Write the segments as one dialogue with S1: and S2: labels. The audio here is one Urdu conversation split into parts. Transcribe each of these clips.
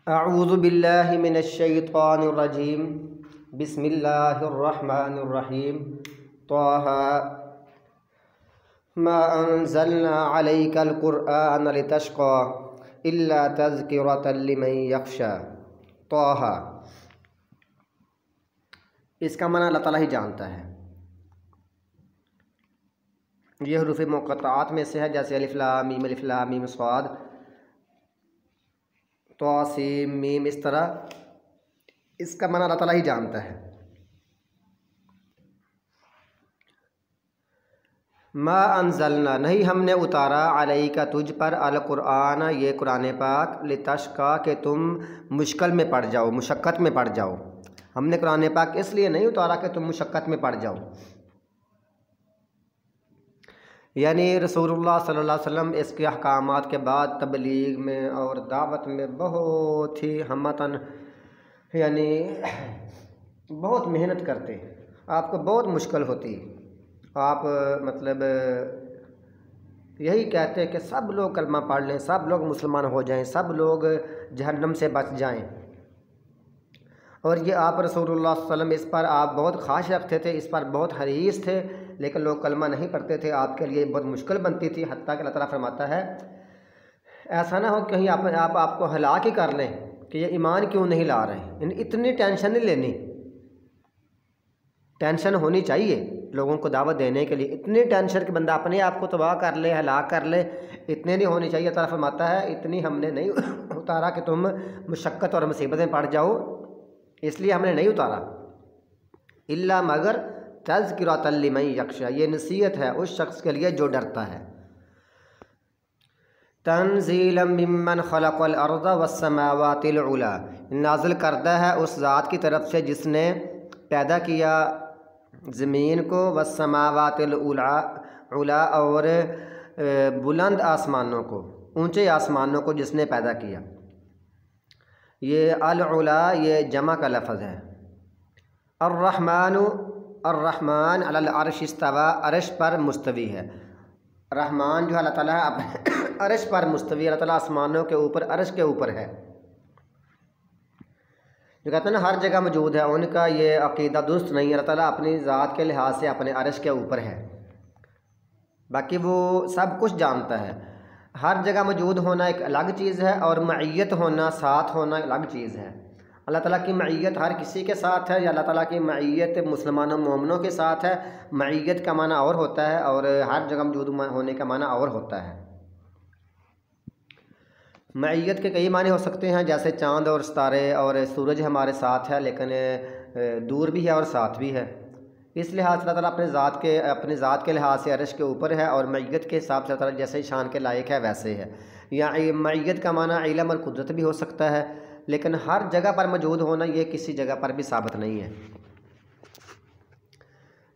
S1: اعوذ باللہ من الشیطان الرجیم بسم اللہ الرحمن الرحیم طٰہ ما انزلنا علیک القرآن لتشقى الا تذکرۃ لمن یخشی۔ طٰہ، اس کا معنی اللہ تعالیٰ ہی جانتا ہے۔ یہ حروف مقطعات میں سے ہے، جیسے الف لام میم صاد طا سین میم، اس طرح اس کا معنی اللہ تعالیٰ ہی جانتا ہے۔ ما انزلنا، نہیں ہم نے اتارا، علیک تجھ پر، القرآن یہ قرآن پاک، لتشقی کہ تم مشکل میں پڑ جاؤ، مشقت میں پڑ جاؤ۔ ہم نے قرآن پاک اس لیے نہیں اتارا کہ تم مشقت میں پڑ جاؤ، یعنی رسول اللہ صلی اللہ علیہ وسلم اس کے احکامات کے بعد تبلیغ میں اور دعوت میں بہت ہی ہمتاً، یعنی بہت محنت کرتے ہیں۔ آپ کو بہت مشکل ہوتی ہے، آپ مطلب یہی کہتے ہیں کہ سب لوگ کلمہ پڑھ لیں، سب لوگ مسلمان ہو جائیں، سب لوگ جہنم سے بچ جائیں۔ اور یہ آپ رسول اللہ صلی اللہ علیہ وسلم اس پر آپ بہت خواہش رکھتے تھے، اس پر بہت حریص تھے، لیکن لوگ کلمہ نہیں پڑھتے تھے، آپ کے لیے بہت مشکل بنتی تھی، حتیٰ کہ اللہ تعالیٰ فرماتا ہے ایسا نہ ہو کہ کہیں آپ کو ہلاک ہی کر لیں کہ یہ ایمان کیوں نہیں لا رہے ہیں۔ یعنی اتنی ٹینشن نہیں لینی، ٹینشن ہونی چاہیے لوگوں کو دعوت دینے کے لیے، اتنی ٹینشن کہ بندہ اپنے آپ کو تباہ کر لے، ہلاک کر لے، اتنے نہیں ہونی چاہیے۔ اللہ تعالیٰ فرماتا ہے اتنی ہم نے نہیں اتارا کہ تم مشقت اور مصیبت میں پڑ جاؤ، اس لیے ہم نے نہیں اتارا۔ الا مگر تذکرۃ لمن یخشی، یہ نصیحت ہے اس شخص کے لیے جو ڈرتا ہے۔ تنزیلا ممن خلق الارض والسماوات العلی، نازل کردہ ہے اس ذات کی طرف سے جس نے پیدا کیا زمین کو، والسماوات العلی اور بلند آسمانوں کو، اونچے آسمانوں کو جس نے پیدا کیا۔ یہ العلا یہ جمع کا لفظ ہے۔ الرحمن علی العرش استوی، عرش پر مستوی ہے۔ رحمان جو اللہ تعالیٰ اپنے عرش پر مستوی، اللہ تعالیٰ آسمانوں کے اوپر، عرش کے اوپر ہے۔ جو کہتے ہیں نا ہر جگہ موجود ہے، ان کا یہ عقیدہ درست نہیں ہے۔ اللہ تعالیٰ اپنی ذات کے لحاظ سے اپنے عرش کے اوپر ہے، باقی وہ سب کچھ جانتا ہے۔ ہر جگہ موجود ہونا ایک الگ چیز ہے، اور معیت ہونا، ساتھ ہونا الگ چیز ہے۔ اللہ تعالیٰ کی معیت ہر کسی کے ساتھ ہے، یا اللہ تعالیٰ کی معیت مسلمانوں مومنوں کے ساتھ ہے۔ معیت کا معنی اور ہوتا ہے، اور ہر جگہ موجود ہونے کا معنی اور ہوتا ہے۔ معیت کے کئی معنی ہو سکتے ہیں، جیسے چاند اور ستارے اور سورج ہمارے ساتھ ہے، لیکن دور بھی ہے اور ساتھ بھی ہے۔ اس لحاظ سے اللہ تعالیٰ اپنے ذات کے لحاظ سے عرش کے اوپر ہے، اور معیت کے حساب سے اللہ تعالیٰ جیسے شان کے لائق ہے ویسے ہے۔ یا معیت کا معنی علم اور قدرت بھی ہو سکتا ہے، لیکن ہر جگہ پر موجود ہونا یہ کسی جگہ پر بھی ثابت نہیں ہے۔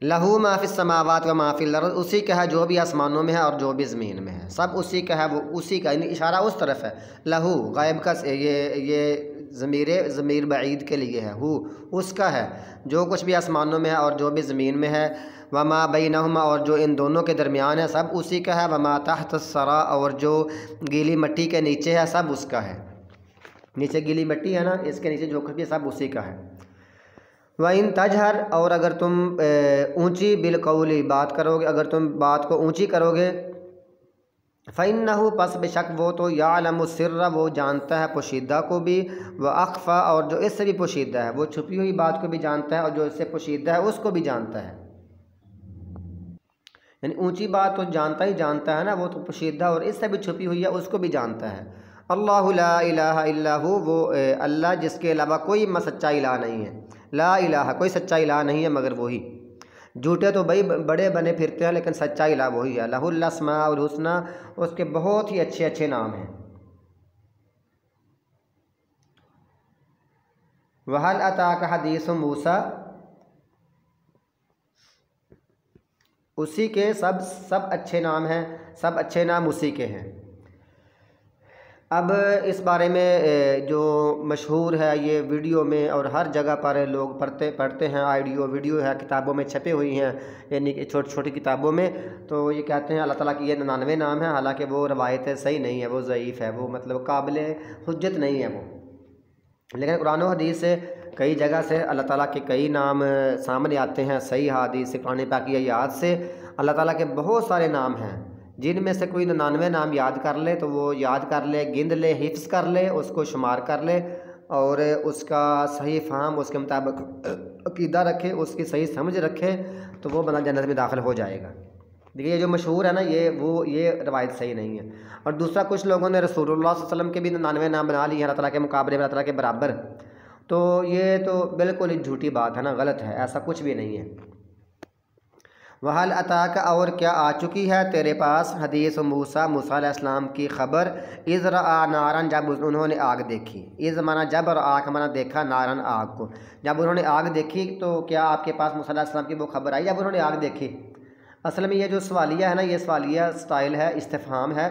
S1: لہو ما فی السماوات و ما فی الارض، اسی کا ہے جو بھی آسمانوں میں ہے اور جو بھی زمین میں ہے، سب اسی کا ہے، وہ اسی کا، یعنی اشارہ اس طرف ہے۔ لہو غائب کا یہ ضمیر بعید کے لیے ہے، ہو اس کا ہے جو کچھ بھی آسمانوں میں ہے اور جو بھی زمین میں ہے۔ وما بینہما، اور جو ان دونوں کے درمیان ہے سب اسی کا ہے۔ وما تحت الثری، اور جو گیلی مٹی کے نیچے ہے سب اس کا ہے۔ نیچے گیلی مٹی ہے نا، اس کے نیچے جو کچھ بھی سب اسی کا ہے۔ وَإِن تَجْهَرْ، اور اگر تم اونچی بالقول بات کرو گے، اگر تم بات کو اونچی کرو گے، فَإِنَّهُ، پس بے شک وہ تو، يَعْلَمُ السِّرَّ، وہ جانتا ہے پوشیدہ کو بھی، وَأَخْفَى، اور جو اس سے بھی پوشیدہ ہے، وہ چھپی ہوئی بات کو بھی جانتا ہے، اور جو اس سے پوشیدہ ہے اس کو بھی جانتا ہے۔ یعنی اونچی بات تو جانتا ہی جانتا ہے نا، وہ تو پوشیدہ اور اس سے بھی چھپی ہوئی ہے اس کو بھی جانتا ہے۔ اللہ لا الہ الا ہو، وہ اللہ جس کے علاوہ کوئی سچا الہ نہیں ہے۔ لا الہ، کوئی سچا الہ نہیں ہے مگر وہی۔ جھوٹے تو بھائی بڑے بنے پھرتے ہیں، لیکن سچا الہ وہی ہے۔ لہ الاسماء الحسنی، اس کے بہت ہی اچھے اچھے نام ہیں۔ وَهَلْ أَتَاكَ حَدِيثُ مُوسَىٰ، اسی کے سب اچھے نام ہیں، سب اچھے نام اسی کے ہیں۔ اب اس بارے میں جو مشہور ہے، یہ ویڈیو میں اور ہر جگہ پر لوگ پڑھتے ہیں، آڈیو ویڈیو ہے، کتابوں میں چھپے ہوئی ہیں، یعنی کہ چھوٹی چھوٹی کتابوں میں، تو یہ کہتے ہیں اللہ تعالیٰ کی یہ 99 نام ہے، حالانکہ وہ روایت صحیح نہیں ہے، وہ ضعیف ہے، وہ مطلب قابل حجت نہیں ہے وہ۔ لیکن قرآن و حدیث سے کئی جگہ سے اللہ تعالیٰ کے کئی نام سامنے آتے ہیں، صحیح حدیث سے قرآن پاک کی آیات سے اللہ تعالیٰ کے بہت سارے نام ہیں، جن میں سے کوئی 99 نام یاد کر لے تو وہ یاد کر لے، گند لے، حفظ کر لے، اس کو شمار کر لے اور اس کا صحیح فہم، اس کے مطابق عقیدہ رکھے، اس کی صحیح سمجھ رکھے تو وہ بندہ جنت میں داخل ہو جائے گا۔ دیکھیے یہ جو مشہور ہے نا یہ روایت صحیح نہیں ہے۔ اور دوسرا کچھ لوگوں نے رسول اللہ صلی اللہ علیہ وسلم کے بھی 99 نام بنا لیے ہیں اللہ تعالیٰ کے مقابلے میں، اللہ تعالیٰ کے برابر، تو یہ تو بالکل ہی جھوٹی بات ہے نا، غلط ہے، ایسا کچھ بھی نہیں ہے۔ وَهَلْ أَتَاكَ اور کیا آ چکی ہے تیرے پاس حدیث موسیٰ علیہ السلام کی خبر، اِذْ رَأَىٰ نَارًا جب انہوں نے آگ دیکھی، اِذ مانا جب اور آگ مانا دیکھا، نارن آگ کو، جب انہوں نے آگ دیکھی تو کیا آپ کے پاس موسیٰ علیہ السلام کی وہ خبر آئی جب انہوں نے آگ دیکھی؟ اصل میں یہ جو سوالیہ ہے نا یہ سوالیہ سٹائل ہے، استفہام ہے،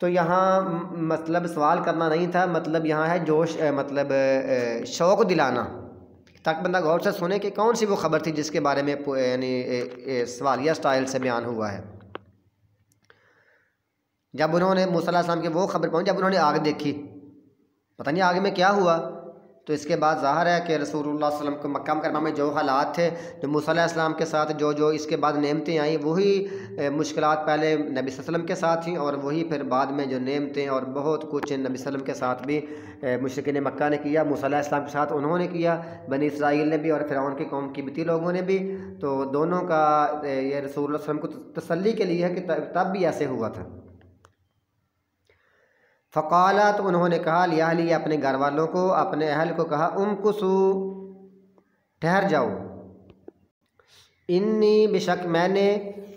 S1: تو یہاں مطلب سوال کرنا نہیں تھا، مطلب یہاں ہے جوش، مطلب شوق دلانا، تاکہ بندہ غور سے سنے کہ کون سی وہ خبر تھی جس کے بارے میں یعنی سوالیہ سٹائل سے بیان ہوا ہے۔ جب انہوں نے موسیٰ علیہ السلام کی وہ خبر پہنچی جب انہوں نے آگ دیکھی، پتہ نہیں آگ میں کیا ہوا، تو اس کے بعد ظاہر ہے کہ رسول اللہ صلی اللہ علیہ وسلم کو مکہ مکرمہ میں جو حالات تھے، جو موسیٰ علیہ السلام کے ساتھ جو اس کے بعد نعمتیں آئیں، وہی مشکلات پہلے نبی صلی اللہ علیہ وسلم کے ساتھ تھیں، اور وہی پھر بعد میں جو نعمتیں اور بہت کچھ نبی صلی اللہ علیہ وسلم کے ساتھ بھی مشرکین مکہ نے کیا، موسیٰ علیہ السلام کے ساتھ انہوں نے کیا، بنی اسرائیل نے بھی اور فرعون کی قوم کی قبطی لوگوں نے بھی، تو دونوں کا یہ رسول اللہ صلی اللہ علیہ وسلم کو تسلی کے لیے ہے کہ تب بھی ایسے ہوا تھا۔ فقالا تو انہوں نے کہا لِأَهْلِهِ اپنے گھر والوں کو، اپنے اہل کو کہا امکثوا ٹھہر جاؤ، انی بشک میں نے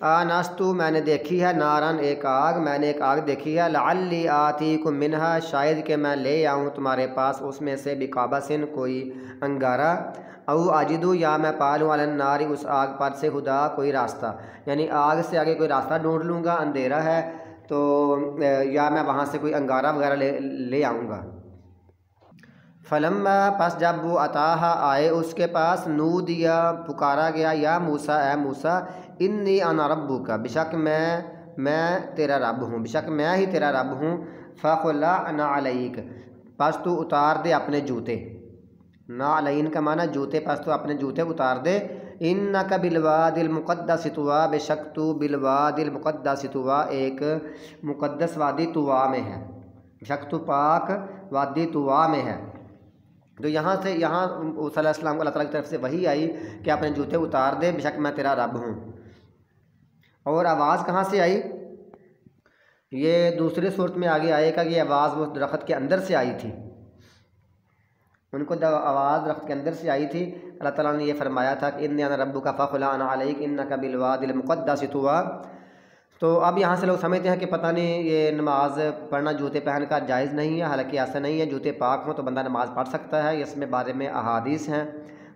S1: آنستو میں نے دیکھی ہے، نارن ایک آگ، میں نے ایک آگ دیکھی ہے، لعلی آتیکم منہا شاید کہ میں لے آؤں تمہارے پاس اس میں سے بقابسن کوئی انگارہ، او اجدو یا میں پالوں علی النار اس آگ پر سے ہدا کوئی راستہ، یعنی آگ سے آگے کوئی راستہ ڈھونڈ لوں گا، اندھیرا ہے تو یا میں وہاں سے کوئی انگارہ وغیرہ لے آؤں گا۔ فلما پس جب وہ اتاہا آئے اس کے پاس، نودیا پکارا گیا، یا موسیٰ اے موسیٰ، انی انا ربک بشک میں تیرا رب ہوں، بشک میں ہی تیرا رب ہوں، فخلع نعلیک پس تو اتار دے اپنے جوتے، نعلین کا معنی جوتے، پس تو اپنے جوتے اتار دے، انک بالوادی المقدس طویٰ بشک تو بالوادی المقدس طویٰ ایک مقدس وادی طویٰ میں ہے، بشک تو پاک وادی طویٰ میں ہے۔ تو یہاں سے یہاں موسیٰ علیہ السلام کو اللہ تعالیٰ کی طرف سے وحی آئی کہ اپنے جوتے اتار دے، بشک میں تیرا رب ہوں۔ اور آواز کہاں سے آئی؟ یہ دوسری صورت میں آگے آئے گا کہ یہ آواز وہ درخت کے اندر سے آئی تھی، ان کو جب آواز درخت کے اندر سے آئی تھی اللہ تعالیٰ نے یہ فرمایا تھا کہ انی انا ربک فخلع نعلیک انک بالوادی المقدس طویٰ۔ تو اب یہاں سے لوگ سمجھتے ہیں کہ پتہ نہیں یہ نماز پڑھنا جوتے پہن کر جائز نہیں ہے، حالانکہ ایسا نہیں ہے، جوتے پاک ہوں تو بندہ نماز پڑھ سکتا ہے، اس میں بارے میں احادیث ہیں،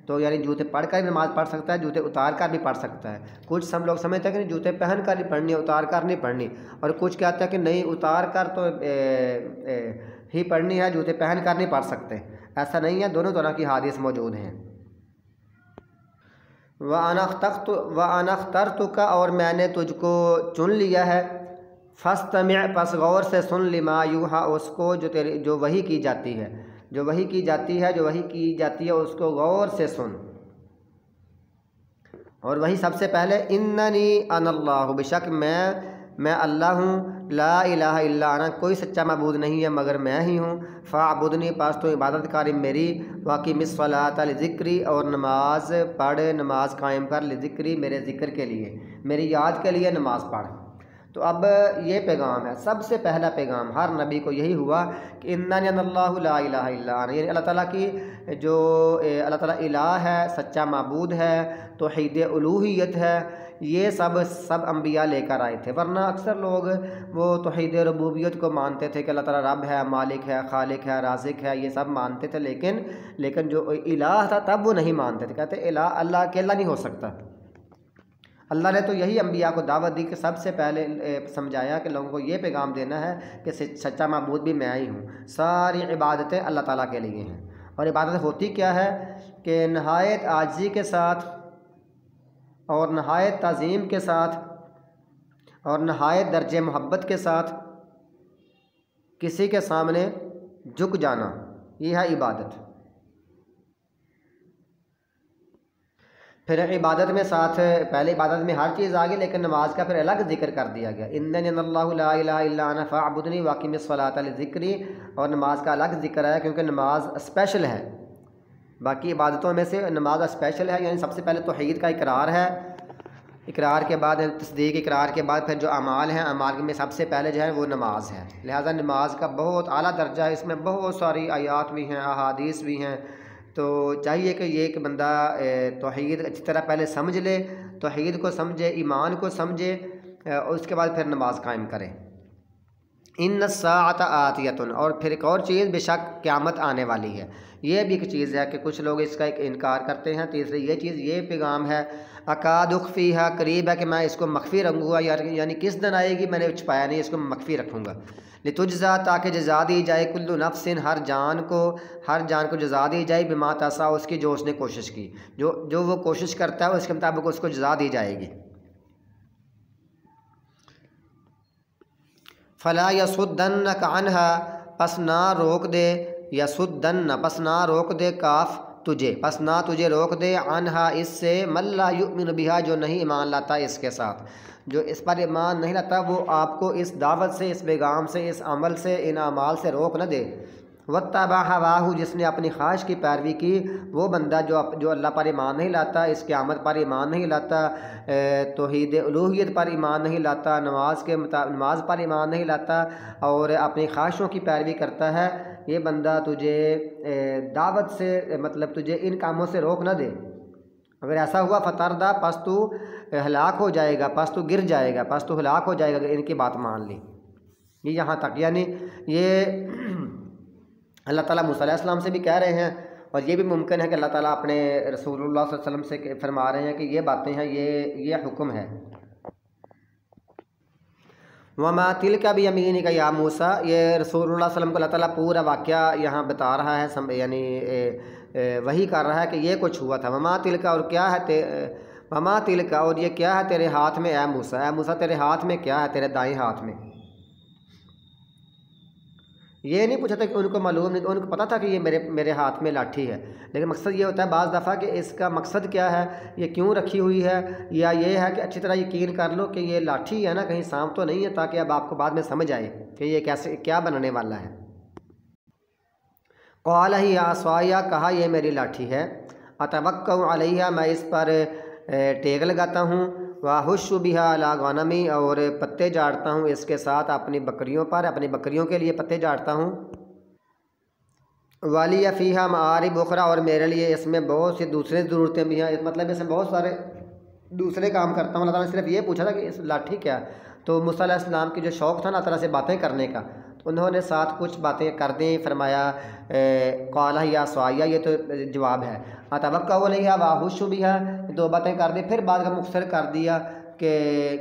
S1: تو یعنی جوتے پڑھ کر بھی نماز پڑھ سکتا ہے، جوتے اتار کر بھی پڑھ سکتا ہے۔ کچھ لوگ سمجھتے ہیں کہ جوتے پہن کر نہیں پڑھنی، اتار کر نہیں پڑھنی، اور کچھ کہتے ہیں کہ نہیں اتار کر تو ہی پڑھنی ہے، جوتے پہن کر نہیں پڑھ سکتے، ایسا نہیں ہے، دونوں طرح کی حدیث موجود ہیں۔ وَأَنَا اخْتَرْتُكَ اور میں نے تجھ کو چن لیا ہے، فَاسْتَمِعْ پس غور سے سن، لِمَا یوحیٰ اس کو جو وحی کی جاتی ہے، جو وحی کی جاتی ہے اس کو غور سے سن۔ اور وہی سب سے پہلے اننی انا اللہ بشک میں اللہ ہوں، لا الہ الا انا کوئی سچا معبود نہیں ہے مگر میں ہی ہوں، فاعبدنی پاس تو عبادت کاری میری، واقیم الصلاۃ لذکری اور نماز پڑھ، نماز قائم کر، لذکری میرے ذکر کے لیے، میری یاد کے لیے نماز پڑھ۔ تو اب یہ پیغام ہے، سب سے پہلا پیغام ہر نبی کو یہی ہوا کہ اننی انا اللہ لا الہ الا انا، یعنی اللہ تعالیٰ کی جو اللہ تعالیٰ الہ ہے، سچا معبود ہے، توحید الوہیت ہے، یہ سب انبیاء لے کر آئے تھے، ورنہ اکثر لوگ وہ توحید ربوبیت کو مانتے تھے کہ اللہ تعالیٰ رب ہے، مالک ہے، خالق ہے، رازق ہے، یہ سب مانتے تھے، لیکن جو الہ تھا تب وہ نہیں مانتے تھے، کہتے الہ اللہ اکیلا نہیں ہو سکتا۔ اللہ نے تو یہی انبیاء کو دعوت دی کہ سب سے پہلے سمجھایا کہ لوگوں کو یہ پیغام دینا ہے کہ سچا معبود بھی میں ہی ہوں، ساری عبادتیں اللہ تعالیٰ کے لیے ہیں، اور عبادت ہوتی کیا ہے کہ نہایت عاجزی کے ساتھ اور نہایت تعظیم کے ساتھ اور نہایت درجہ محبت کے ساتھ کسی کے سامنے جھک جانا، یہ ہے عبادت۔ پھر عبادت میں ساتھ پہلے عبادت میں ہر چیز آگے، لیکن نماز کا پھر الگ ذکر کر دیا گیا، اننی اللہ لا الہ الا انا فاعبدنی واقم الصلاۃ لذکری، اور نماز کا الگ ذکر ہے کیونکہ نماز اسپیشل ہے، باقی عبادتوں میں سے نماز اسپیشل ہے، یعنی سب سے پہلے توحید کا اقرار ہے، اقرار کے بعد تصدیق، اقرار کے بعد پھر جو اعمال ہیں، اعمال میں سب سے پہلے جو ہے وہ نماز ہے، لہٰذا نماز کا بہت اعلیٰ درجہ ہے، اس میں بہت ساری آیات بھی ہیں، احادیث بھی ہیں، تو چاہیے کہ یہ کہ بندہ توحید اچھی طرح پہلے سمجھ لے، توحید کو سمجھے، ایمان کو سمجھے، اور اس کے بعد پھر نماز قائم کرے۔ ان الساعۃ آتیۃ، اور پھر ایک اور چیز، بے شک قیامت آنے والی ہے، یہ بھی ایک چیز ہے کہ کچھ لوگ اس کا ایک انکار کرتے ہیں۔ تیسری یہ چیز، یہ پیغام ہے، اکاد اخفیہا، قریب ہے کہ میں اس کو مخفی رکھوں گا، یعنی کس دن آئے گی، میں نے چھپایا نہیں، اس کو مخفی رکھوں گا، لتجزا، تاکہ جزا دی جائے، کل نفس، ہر جان کو جزا دی جائے، بما تسعی، اس کی جو اس نے کوشش کی، جو وہ کوشش کرتا ہے اس کے مطابق اس کو جزا دی جائے گی۔ فلا یصدنک عنہا، پس نہ روک دے، یصدن، پس نہ روک دے، کاف تجھے، پس نہ تجھے روک دے، عنہا، اس سے، من لا یؤمن بہا، جو نہیں ایمان لاتا اس کے ساتھ، جو اس پر ایمان نہیں لاتا، وہ آپ کو اس دعوت سے، اس پیغام سے، اس عمل سے، ان اعمال سے روک نہ دے۔ واتبع ہواہ، جس نے اپنی خواہش کی پیروی کی، وہ بندہ جو اللہ پر ایمان نہیں لاتا، اس قیامت پر ایمان نہیں لاتا، توحید الوہیت پر ایمان نہیں لاتا، نماز پر ایمان نہیں لاتا، اور اپنی خواہشوں کی پیروی کرتا ہے، یہ بندہ تجھے دعوت سے، مطلب تجھے ان کاموں سے روک نہ دے۔ اگر ایسا ہوا، فتردہ، پس تو ہلاک ہو جائے گا، پس تو گر جائے گا، پس تو ہلاک ہو جائے گا اگر ان کی بات مان لی۔ یہ یہاں تک، یعنی یہ اللہ تعالیٰ موسیٰ علیہ السلام سے بھی کہہ رہے ہیں، اور یہ بھی ممکن ہے کہ اللہ تعالیٰ اپنے رسول اللہ صلی اللہ علیہ وسلم سے فرما رہے ہیں کہ یہ باتیں ہیں، یہ حکم ہے۔ وما تلک بیمینک یا موسیٰ، یہ رسول اللہ صلی اللہ علیہ وسلم کو اللہ تعالیٰ پورا واقعہ یہاں بتا رہا ہے، یعنی وہی کر رہا ہے کہ یہ کچھ ہوا تھا۔ وما تلک، اور کیا ہے، وما تلک، اور یہ کیا ہے تیرے ہاتھ میں، اے موسیٰ، اے موسیٰ تیرے ہاتھ میں کیا ہے، تیرے دائیں ہاتھ میں۔ یہ نہیں پوچھا تھا کہ ان کو معلوم نہیں، ان کو پتہ تھا کہ یہ میرے ہاتھ میں لاٹھی ہے، لیکن مقصد یہ ہوتا ہے بعض دفعہ کہ اس کا مقصد کیا ہے، یہ کیوں رکھی ہوئی ہے، یا یہ ہے کہ اچھی طرح یقین کر لو کہ یہ لاٹھی ہے نا، کہیں سانپ تو نہیں ہے، تاکہ اب آپ کو بعد میں سمجھ آئے کہ یہ کیسے کیا بننے والا ہے۔ قال ہی عصایا، کہا یہ میری لاٹھی ہے، اتوکل علیہا، میں اس پر ٹیک لگاتا ہوں، واحش بہا علی غنمی، اور پتے جاڑتا ہوں اس کے ساتھ اپنی بکریوں پر، اپنی بکریوں کے لیے پتے جاڑتا ہوں، ولی فیہا معارب اخری، اور میرے لیے اس میں بہت سی دوسری ضرورتیں بھی ہیں، مطلب اس میں بہت سارے دوسرے کام کرتا ہوں۔ اللہ تعالیٰ نے صرف یہ پوچھا تھا کہ اس لاٹھی کیا، تو موسیٰ علیہ السلام کی جو شوق تھا نا طرح سے باتیں کرنے کا، تو انہوں نے ساتھ کچھ باتیں کر دیں، فرمایا قال یا عصایا، یہ تو جواب ہے، اتوکل علیہا واحش بہا، دو باتیں کر دیں، پھر بعد کا مختصر کر دیا کہ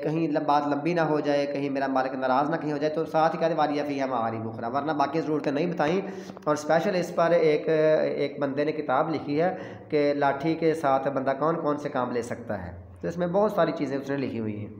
S1: کہیں بات لمبی نہ ہو جائے، کہیں میرا مالک ناراض نہ کہیں ہو جائے، تو ساتھ ہی کہتے والیہ فیہا معارب اخری، ورنہ باقی ضرورتیں نہیں بتائیں۔ اور اسپیشل اس پر ایک بندے نے کتاب لکھی ہے کہ لاٹھی کے ساتھ بندہ کون کون سے کام لے سکتا ہے، تو اس میں بہت ساری چیزیں اس نے لکھی ہوئی ہیں۔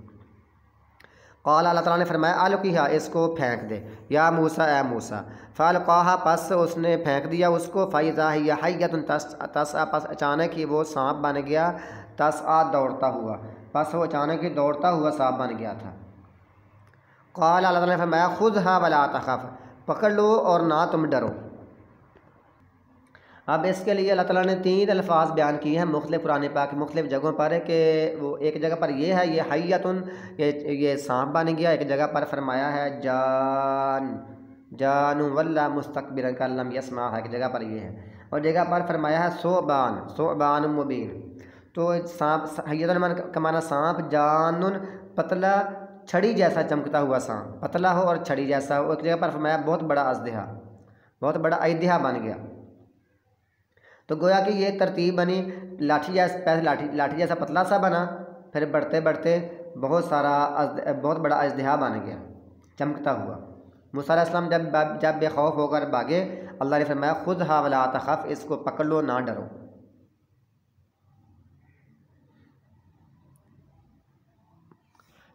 S1: قال، اللہ تعالیٰ نے فرمایا، القیہا، اس کو پھینک دے، یا موسیٰ، اے موسیٰ، فالقاہا، پس اس نے پھینک دیا اس کو، فاذا ہی حیۃ تسعی، پس اچانک ہی وہ سانپ بن گیا، تسعی، دوڑتا ہوا، پس وہ اچانک ہی دوڑتا ہوا سانپ بن گیا تھا۔ قال، اللہ تعالیٰ نے فرمایا، خذھا ولا تخف، پکڑ لو اور نہ تم ڈرو۔ اب اس کے لیے اللہ تعالیٰ نے 3 الفاظ بیان کیے ہیں مختلف قرآن پاک کی مختلف جگہوں پر، کہ وہ ایک جگہ پر یہ ہے، یہ حیۃن، یہ سانپ بن گیا، ایک جگہ پر فرمایا ہے جان ولا مستکبرا کأن لم یسمع، ایک جگہ پر یہ ہے، اور جگہ پر فرمایا ہے ثعبان مبین۔ تو سانپ، حیۃ کا معنی سانپ، جان پتلا، چھڑی جیسا چمکتا ہوا سانپ، پتلا ہو اور چھڑی جیسا ہو، ایک جگہ پر فرمایا بہت بڑا اژدہا، بہت بڑا اژدہا بن گیا۔ تو گویا کہ یہ ترتیب بنی، لاٹھی جیسا پتلا سا بنا، پھر بڑھتے بڑھتے بہت بڑا اژدہا بن گیا چمکتا ہوا۔ موسیٰ علیہ السلام جب بے خوف ہو کر بھاگے، اللہ نے فرمایا خذھا ولا تخف، اس کو پکڑ لو نہ ڈرو۔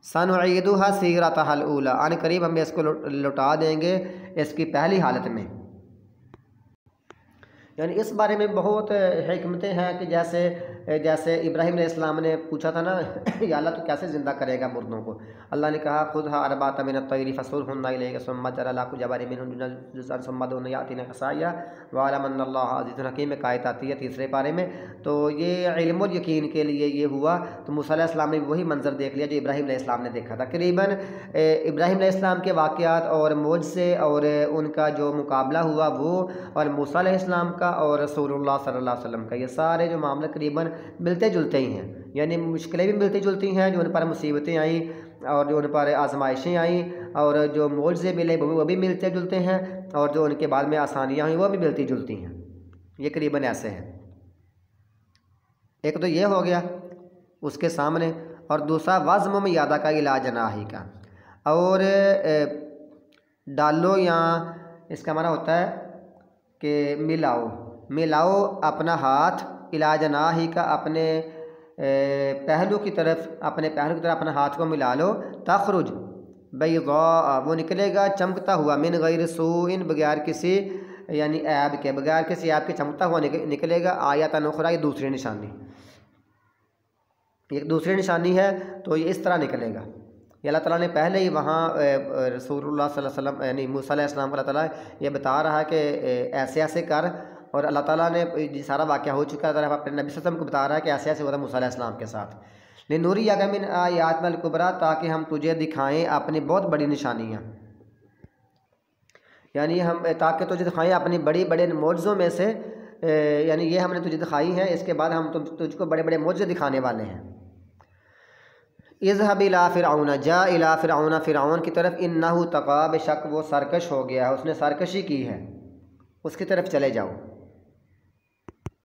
S1: سنعیدھا سیرتھا الاولی، ان قریب ہم اس کو لوٹا دیں گے اس کی پہلی حالت میں۔ یعنی اس بارے میں بہت حکمتیں ہیں کہ جیسے ابراہیم علیہ السلام نے پوچھا تھا نا یا اللہ تو کیسے زندہ کرے گا مردوں کو، اللہ نے کہا خُذْهَا أَرْبَعَةً مِنَ الطَّيْرِ فَصُرْهُنَّ إِلَيْكَ ثُمَّ اجْعَلْ عَلَىٰ كُلِّ جَبَلٍ مِّنْهُنَّ جُزْءًا ثُمَّ ادْعُهُنَّ يَأْتِينَكَ سَعْيًا وَاعْلَمْ أَنَّ اللَّهَ عَزِيزٌ حَكِيمٌ، ایک آیت آتی ہے تیسرے پارے میں، تو یہ علم الیقین کے لیے یہ ہوا۔ تو موسیٰ علیہ السلام نے وہی منظر دیکھ لیا جو ابراہیم علیہ السلام نے دیکھا تھا۔ قریباً ابراہیم علیہ السلام کے واقعات اور معجزے اور ان کا جو مقابلہ ہوا وہ، اور موسیٰ علیہ السلام کا اور رسول اللہ صلی اللہ علیہ وسلم کا، یہ سارے جو معاملے قریباً ملتے جلتے ہی ہیں، یعنی مشکلیں بھی ملتی جلتی ہیں، جو ان پر مصیبتیں آئیں اور جو ان پر آزمائشیں آئیں، اور جو معجزے ملے وہ بھی ملتے جلتے ہیں، اور جو ان کے بعد میں آسانیاں ہوئیں وہ بھی ملتی جلتی ہیں، یہ قریباً ایسے ہیں۔ ایک تو یہ ہو گیا اس کے سامنے، اور دوسرا وَضْمُمْ یَدَکَ إِلیٰ جَنَاحِکَ، اور ڈالو، یا اس کا معنی ہوتا ہے کہ ملاؤ اپنا ہاتھ، اِلیٰ جَنَاحِکَ، اپنے پہلو کی طرف اپنا ہاتھ کو ملا لو، تخرج بیضاء، وہ نکلے گا چمکتا ہوا، من غیر سوء، بغیر کسی یعنی عیب کے، بغیر کسی عیب کے چمکتا ہوا نکلے گا، آیۃ اخری، یہ دوسری نشانی، ایک دوسری نشانی ہے، تو یہ اس طرح نکلے گا۔ یہ اللہ تعالیٰ نے پہلے ہی وہاں رسول اللہ صلی اللہ علیہ وسلم یعنی موسیٰ علیہ السلام کو اللہ تعالیٰ یہ بتا رہا ہے کہ ایسے ایسے کر، اور اللہ تعالیٰ نے یہ سارا واقعہ ہو چکا ہے، اپنے نبی صلی اللہ علیہ وسلم کو بتا رہا ہے کہ ایسے ایسے ہوا تھا موسیٰ علیہ السلام کے ساتھ، لِنُرِيَكَ مِنْ آیاتِنَا الْکُبریٰ، تاکہ ہم تجھے دکھائیں اپنی بہت بڑی نشانیاں، یعنی ہم تاکہ تجھے دکھائیں اپنی بڑے معجزوں میں سے، یعنی یہ ہم نے تجھے دکھائی ہیں، اس کے بعد ہم تجھ کو بڑے معجزے دکھانے والے ہیں۔ اذهب الى فرعون، جا الى فرعون، فرعون کی طرف، انہ طغی، بے شک وہ سرکش ہو گیا ہے، اس نے سرکشی کی ہے، اس کی طرف چلے جاؤ۔